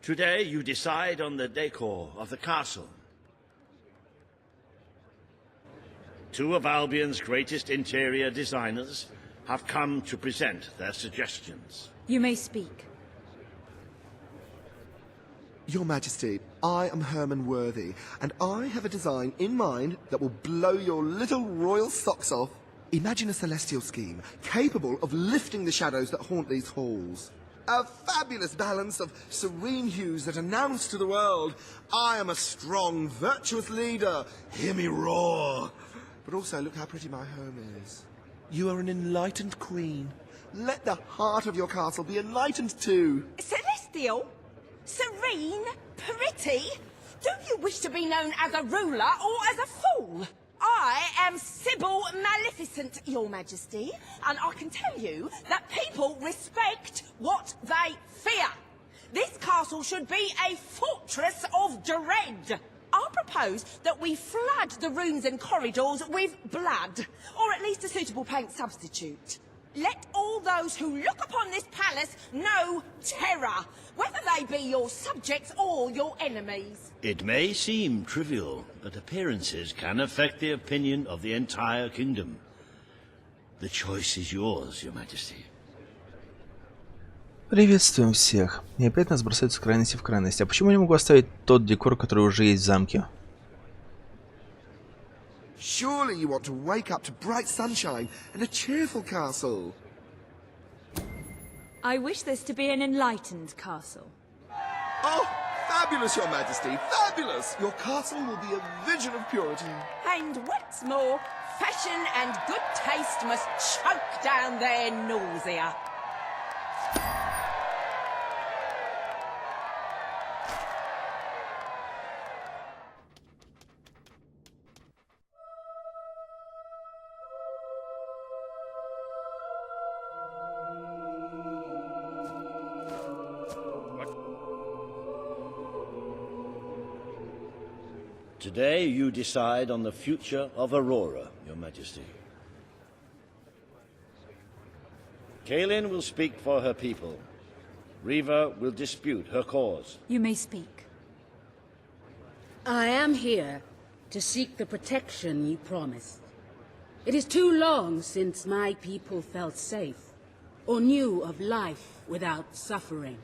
Today you decide on the decor of the castle. Two of Albion's greatest interior designers have come to present their suggestions. You may speak. Your Majesty, I am Herman Worthy, and I have a design in mind that will blow your little royal socks off. Imagine a celestial scheme capable of lifting the shadows that haunt these halls. A fabulous balance of serene hues that announce to the world, I am a strong, virtuous leader. Hear me roar. But also, look how pretty my home is. You are an enlightened queen. Let the heart of your castle be enlightened too. Celestial? Serene? Pretty? Do you wish to be known as a ruler or as a fool? I am Sybil Maleficent, Your Majesty, and I can tell you that people respect what they fear. This castle should be a fortress of dread. I propose that we flood the rooms and corridors with blood, or at least a suitable paint substitute. Let all those who look upon this palace know terror, whether they be your subjects or your enemies. It may seem trivial, but appearances can affect the opinion of the entire kingdom. The choice is yours, Your Majesty. Приветствуем всех. И опять нас бросают с крайности в крайность. А почему я не могу оставить тот декор, который уже есть в замке? Surely you want to wake up to bright sunshine and a cheerful castle. I wish this to be an enlightened castle. Oh, fabulous, Your Majesty, fabulous! Your castle will be a vision of purity. And what's more, fashion and good taste must choke down their nausea. Today you decide on the future of Aurora, Your Majesty. Kaelin will speak for her people. Riva will dispute her cause. You may speak. I am here to seek the protection you promised. It is too long since my people felt safe, or knew of life without suffering.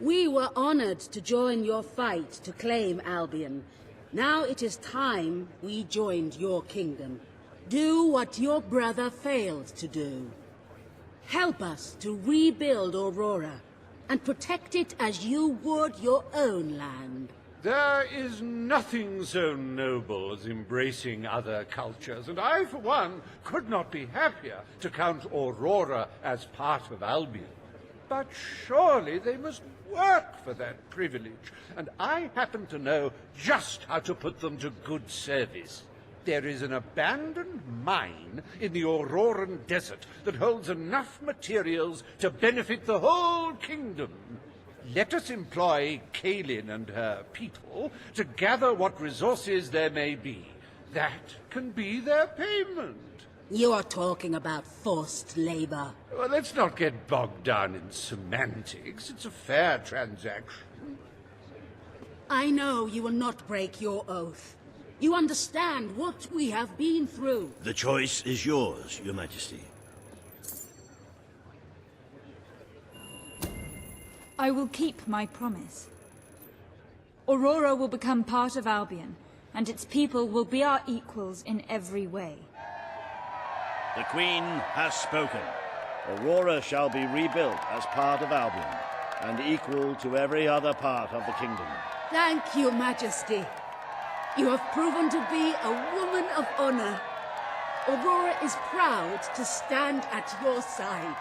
We were honored to join your fight to claim Albion. Now it is time we joined your kingdom. Do what your brother failed to do. Help us to rebuild Aurora and protect it as you would your own land. There is nothing so noble as embracing other cultures, and I, for one, could not be happier to count Aurora as part of Albion. But surely they must work for that privilege, and I happen to know just how to put them to good service. There is an abandoned mine in the Auroran desert that holds enough materials to benefit the whole kingdom. Let us employ Kaelin and her people to gather what resources there may be. That can be their payment. You are talking about forced labor. Well, let's not get bogged down in semantics. It's a fair transaction. I know you will not break your oath. You understand what we have been through. The choice is yours, Your Majesty. I will keep my promise. Aurora will become part of Albion, and its people will be our equals in every way. The Queen has spoken. Aurora shall be rebuilt as part of Albion, and equal to every other part of the kingdom. Thank you, Majesty. You have proven to be a woman of honor. Aurora is proud to stand at your side.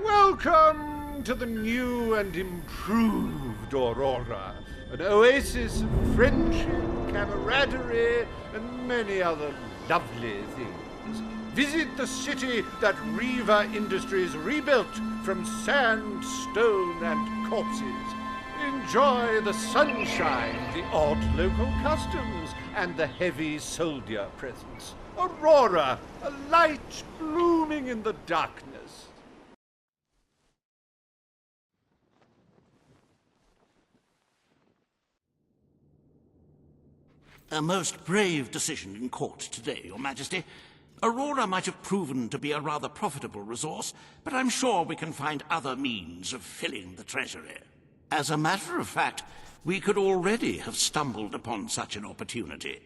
Welcome to the new and improved Aurora. An oasis of friendship, camaraderie, and many other lovely things. Visit the city that Riva Industries rebuilt from sand, stone, and corpses. Enjoy the sunshine, the odd local customs, and the heavy soldier presence. Aurora, a light blooming in the darkness. A most brave decision in court today, Your Majesty. Aurora might have proven to be a rather profitable resource, but I'm sure we can find other means of filling the treasury. As a matter of fact, we could already have stumbled upon such an opportunity.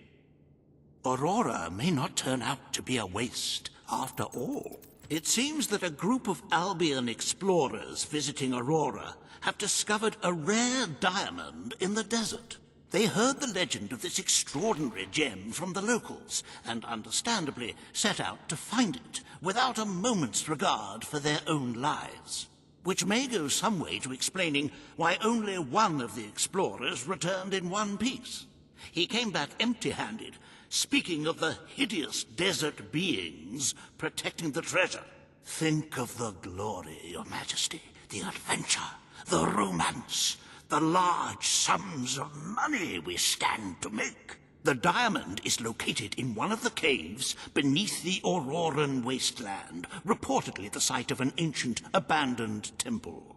Aurora may not turn out to be a waste after all. It seems that a group of Albion explorers visiting Aurora have discovered a rare diamond in the desert. They heard the legend of this extraordinary gem from the locals, and understandably set out to find it, without a moment's regard for their own lives. Which may go some way to explaining why only one of the explorers returned in one piece. He came back empty-handed, speaking of the hideous desert beings protecting the treasure. Think of the glory, Your Majesty, the adventure, the romance, the large sums of money we stand to make. The diamond is located in one of the caves beneath the Auroran wasteland, reportedly the site of an ancient abandoned temple.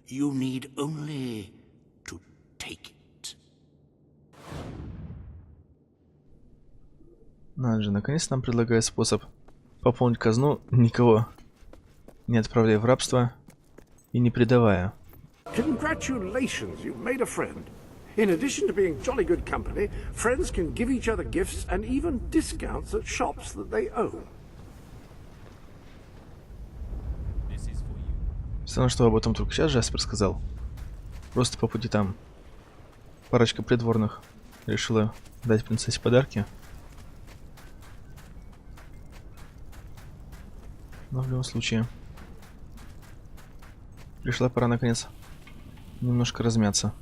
You need only to take it. Надо же, наконец нам предлагает способ пополнить казну, никого не отправляя в рабство и не предавая. Congratulations, you've made a friend. In addition to being jolly good company, friends can give each other gifts and even discounts at shops that they own. Странно, что об этом только сейчас Джаспер сказал. Просто по пути там парочка придворных решила дать принцессе подарки. Но в любом случае пришла пора наконец немножко размяться.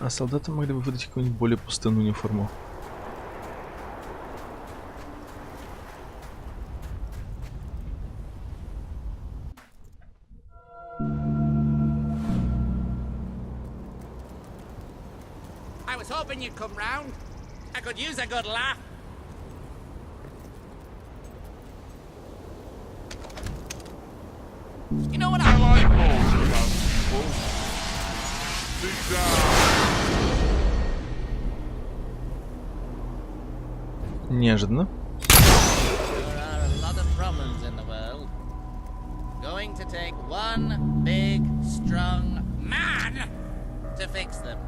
А солдаты могли бы выдать какую-нибудь более пустынную униформу. I was hoping you'd come round. I could use a good laugh. You know what I like most about people? Sit down. Неожиданно. There are a lot of problems in the world. Going to take one big, strong man to fix them.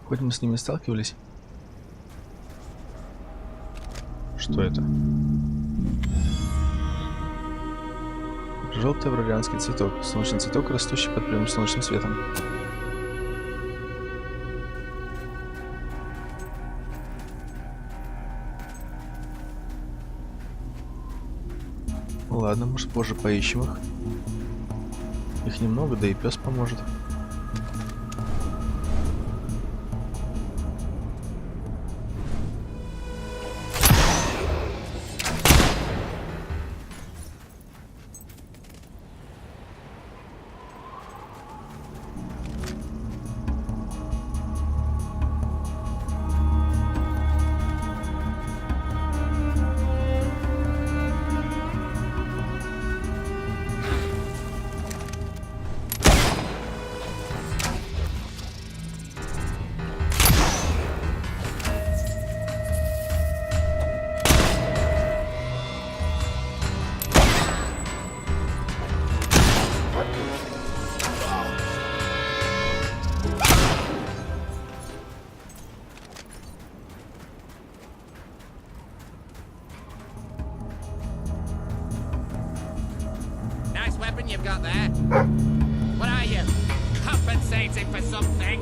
Хоть мы с ними сталкивались. Что это? Желтый аврарианский цветок. Солнечный цветок, растущий под прямым солнечным светом. Ладно, может позже поищем их. Их немного, да и пес поможет. Nice weapon you've got there. What are you? Compensating for something?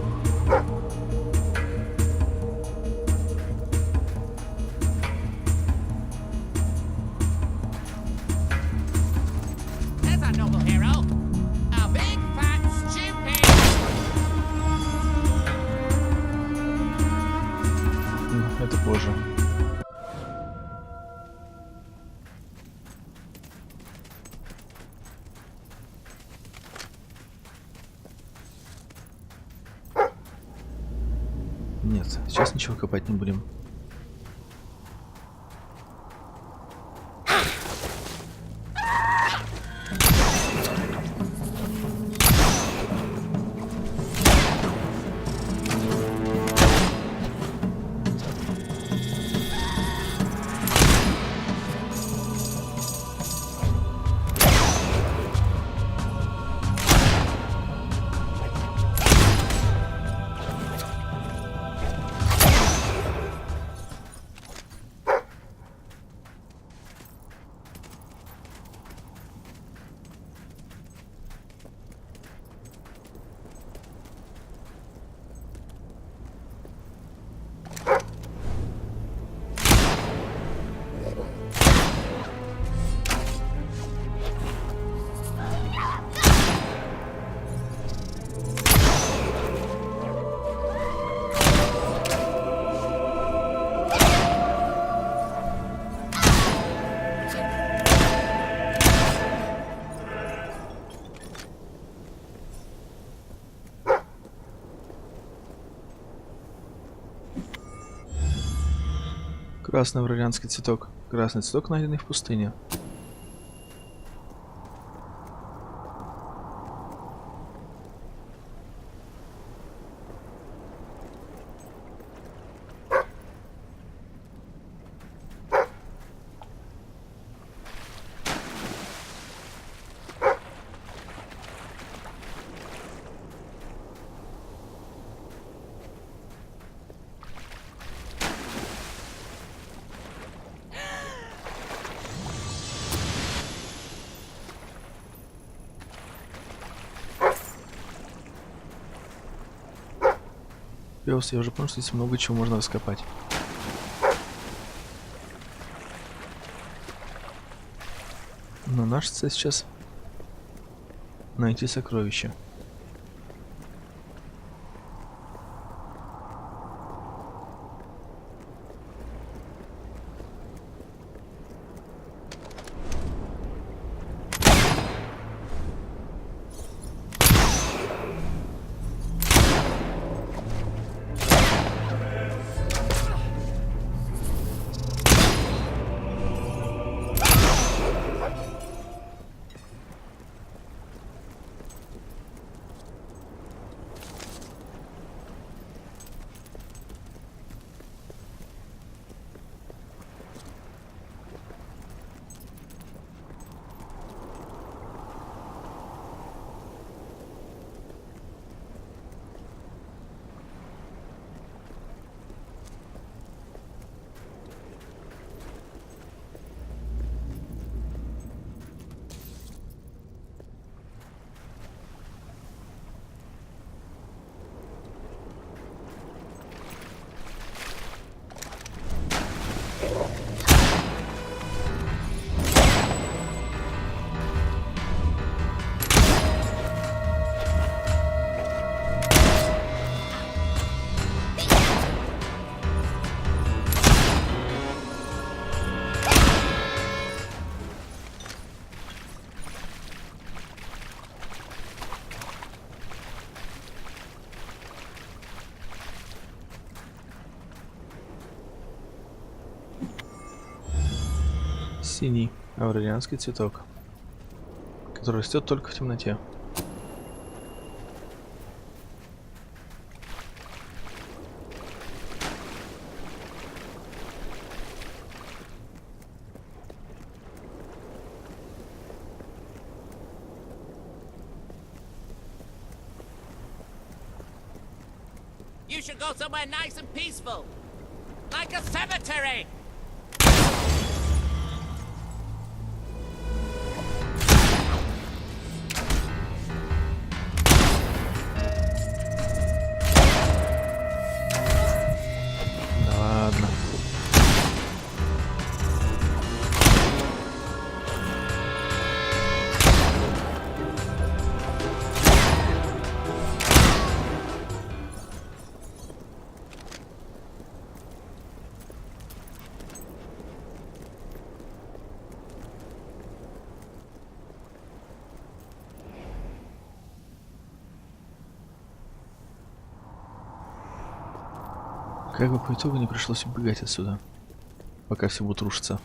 There's our noble hero. A big fat stupid. Это позже. Нет, сейчас ничего копать не будем. Красный варианский цветок. Красный цветок, найденный в пустыне. Пес, я уже понял, что здесь много чего можно раскопать. Но наша цель сейчас найти сокровища. Синий аурелианский цветок, который растет только в темноте. You should go somewhere nice and peaceful, like a cemetery. Да ладно. Как бы по итогу не пришлось убегать отсюда, пока все будет рушиться.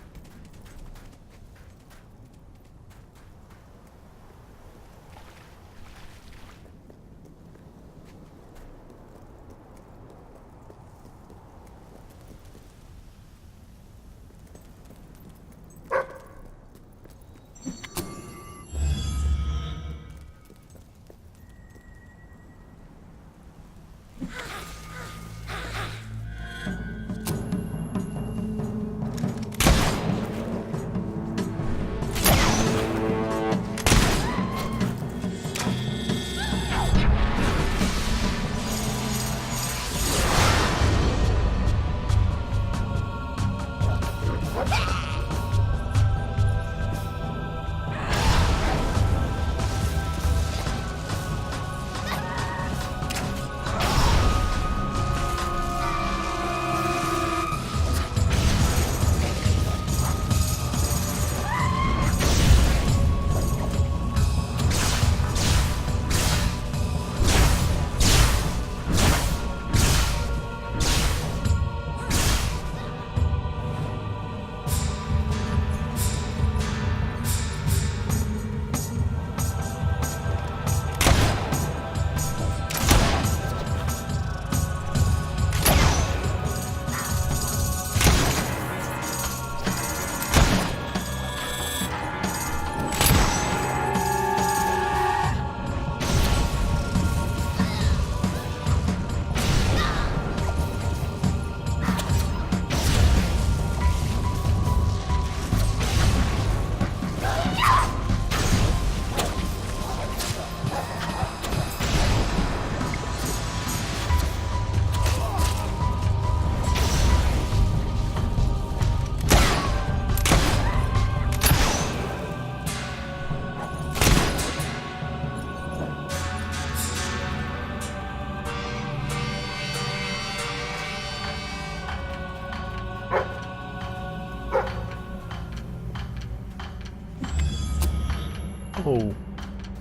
Оу.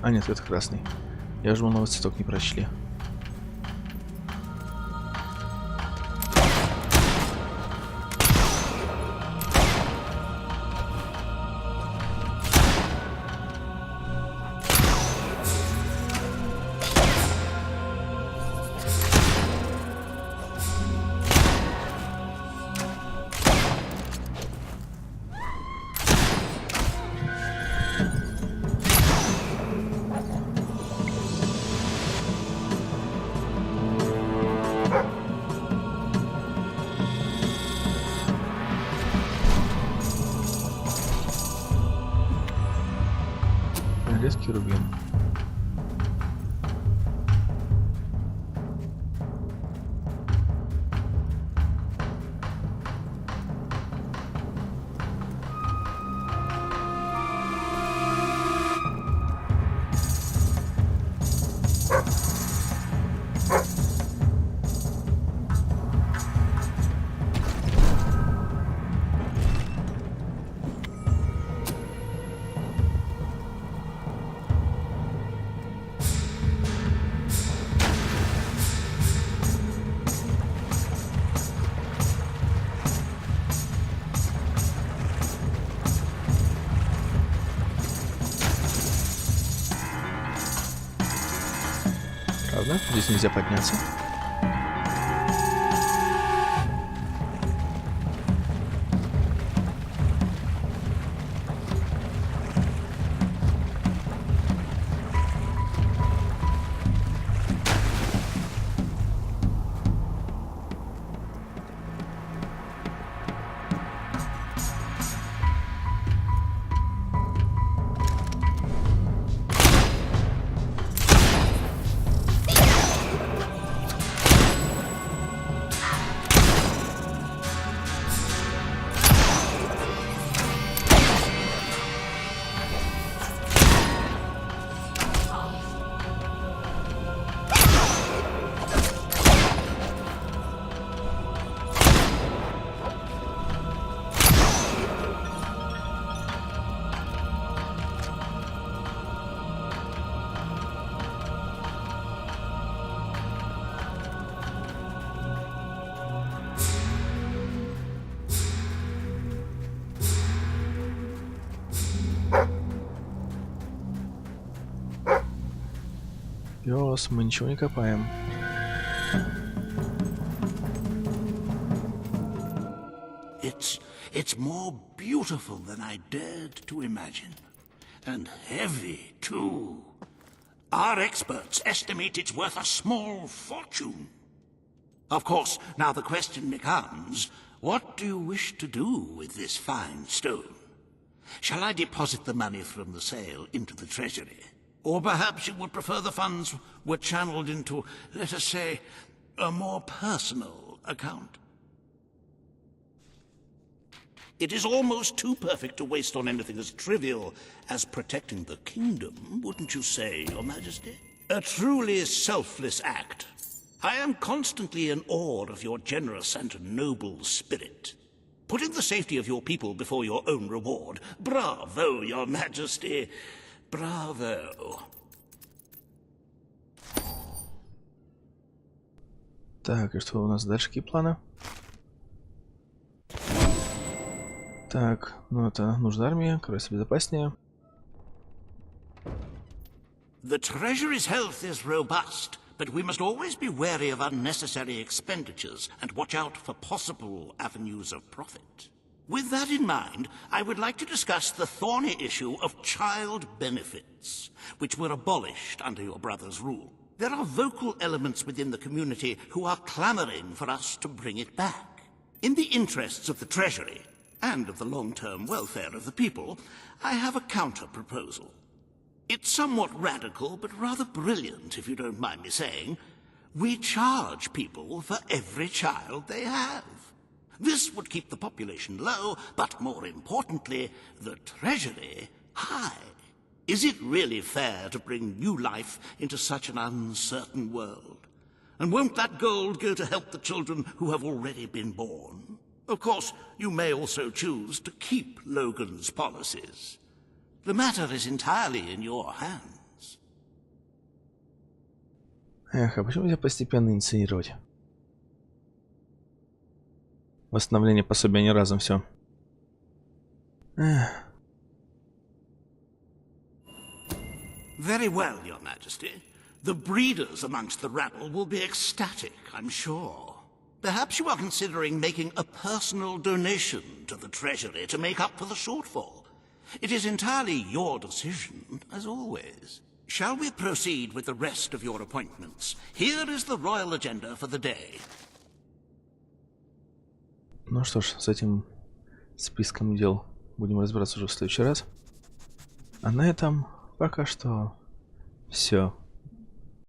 А нет, это красный. Я же новый цветок не прочли. Резкий рубин. Ладно, здесь нельзя подняться. Пёс, мы ничего не копаем. It's more beautiful than I dared to imagine. And heavy, too. Our experts estimate it's worth a small fortune. Of course, now the question becomes, what do you wish to do with this fine stone? Shall I deposit the money from the sale into the treasury? Or perhaps you would prefer the funds were channeled into, let us say, a more personal account? It is almost too perfect to waste on anything as trivial as protecting the kingdom, wouldn't you say, Your Majesty? A truly selfless act. I am constantly in awe of your generous and noble spirit. Putting the safety of your people before your own reward. Bravo, Your Majesty. Bravo. Так, и что у нас дальше, какие планы? Так, ну это нужна армия, кажется, безопаснее. The treasury's health is robust, but we must always be wary of unnecessary expenditures and watch out for possible avenues of profit. With that in mind, I would like to discuss the thorny issue of child benefits, which were abolished under your brother's rule. There are vocal elements within the community who are clamoring for us to bring it back. In the interests of the treasury, and of the long-term welfare of the people, I have a counter-proposal. It's somewhat radical, but rather brilliant, if you don't mind me saying. We charge people for every child they have. This would keep the population low, but more importantly, the treasury high. Is it really fair to bring new life into such an uncertain world? And won't that gold go to help the children who have already been born? Of course, you may also choose to keep Logan's policies. The matter is entirely in your hands. Эх, а почему нельзя постепенно инициировать? Восстановление пособия не разом все. Very well, Your Majesty. The breeders amongst the rabble will be ecstatic, I'm sure. Perhaps you are considering making a personal donation to the treasury to make up for the shortfall. It is entirely your decision, as always. Shall we proceed with the rest of your appointments? Here is the royal agenda for the day. Ну что ж, с этим списком дел будем разбираться уже в следующий раз. А на этом пока что все.